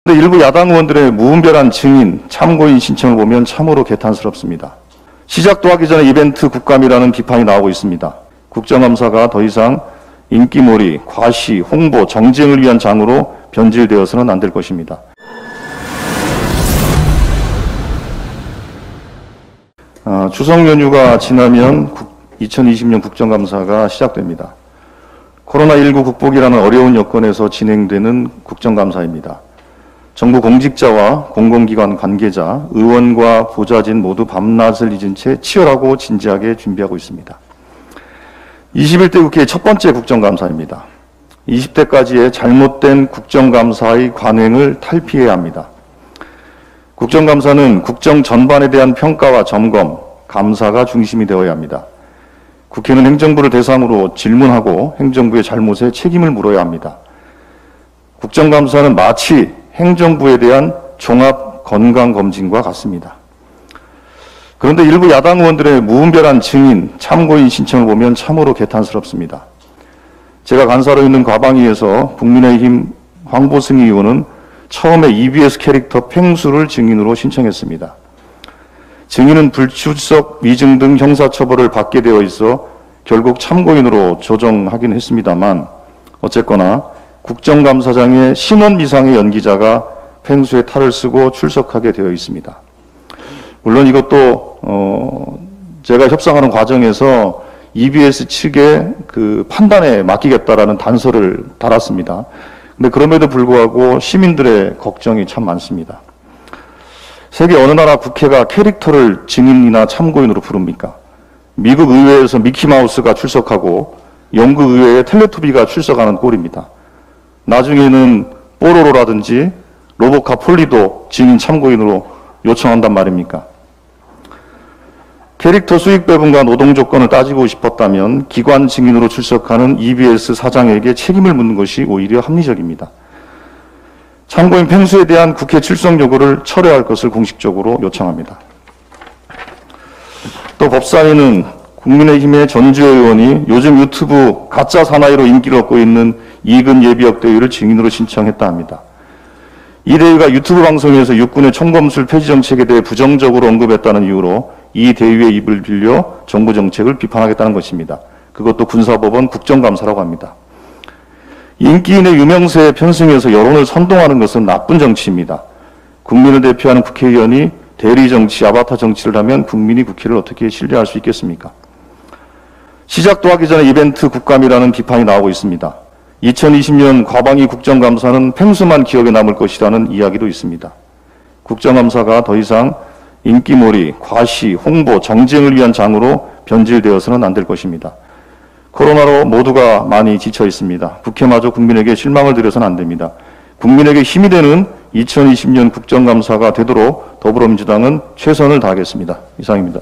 그런데 일부 야당 의원들의 무분별한 증인, 참고인 신청을 보면 참으로 개탄스럽습니다. 시작도 하기 전에 이벤트 국감이라는 비판이 나오고 있습니다. 국정감사가 더 이상 인기몰이, 과시, 홍보, 정쟁을 위한 장으로 변질되어서는 안 될 것입니다. 추석 연휴가 지나면 2020년 국정감사가 시작됩니다. 코로나19 극복이라는 어려운 여건에서 진행되는 국정감사입니다. 정부 공직자와 공공기관 관계자, 의원과 보좌진 모두 밤낮을 잊은 채 치열하고 진지하게 준비하고 있습니다. 21대 국회의 첫 번째 국정감사입니다. 20대까지의 잘못된 국정감사의 관행을 탈피해야 합니다. 국정감사는 국정 전반에 대한 평가와 점검, 감사가 중심이 되어야 합니다. 국회는 행정부를 대상으로 질문하고 행정부의 잘못에 책임을 물어야 합니다. 국정감사는 마치 행정부에 대한 종합 건강검진과 같습니다. 그런데 일부 야당 의원들의 무분별한 증인, 참고인 신청을 보면 참으로 개탄스럽습니다. 제가 간사로 있는 과방위에서 국민의힘 황보승 의원은 처음에 EBS 캐릭터 펭수를 증인으로 신청했습니다. 증인은 불출석, 위증 등 형사처벌을 받게 되어 있어 결국 참고인으로 조정하긴 했습니다만 어쨌거나 국정감사장의 신원 미상의 연기자가 펭수의 탈을 쓰고 출석하게 되어 있습니다. 물론 이것도 제가 협상하는 과정에서 EBS 측의 그 판단에 맡기겠다라는 단서를 달았습니다. 근데 그럼에도 불구하고 시민들의 걱정이 참 많습니다. 세계 어느 나라 국회가 캐릭터를 증인이나 참고인으로 부릅니까? 미국 의회에서 미키마우스가 출석하고 영국 의회에 텔레토비가 출석하는 꼴입니다. 나중에는 뽀로로라든지 로보카 폴리도 증인 참고인으로 요청한단 말입니까? 캐릭터 수익 배분과 노동 조건을 따지고 싶었다면 기관 증인으로 출석하는 EBS 사장에게 책임을 묻는 것이 오히려 합리적입니다. 참고인 펭수에 대한 국회 출석 요구를 철회할 것을 공식적으로 요청합니다. 또 법사위는 국민의힘의 전주혜 의원이 요즘 유튜브 가짜 사나이로 인기를 얻고 있는 이근 예비역 대위를 증인으로 신청했다 합니다. 이 대위가 유튜브 방송에서 육군의 총검술 폐지 정책에 대해 부정적으로 언급했다는 이유로 이 대위의 입을 빌려 정부 정책을 비판하겠다는 것입니다. 그것도 군사법원 국정감사라고 합니다. 인기인의 유명세에 편승해서 여론을 선동하는 것은 나쁜 정치입니다. 국민을 대표하는 국회의원이 대리 정치, 아바타 정치를 하면 국민이 국회를 어떻게 신뢰할 수 있겠습니까? 시작도 하기 전에 이벤트 국감이라는 비판이 나오고 있습니다. 2020년 과방위 국정감사는 펭수만 기억에 남을 것이라는 이야기도 있습니다. 국정감사가 더 이상 인기몰이, 과시, 홍보, 정쟁을 위한 장으로 변질되어서는 안 될 것입니다. 코로나로 모두가 많이 지쳐 있습니다. 국회마저 국민에게 실망을 드려서는 안 됩니다. 국민에게 힘이 되는 2020년 국정감사가 되도록 더불어민주당은 최선을 다하겠습니다. 이상입니다.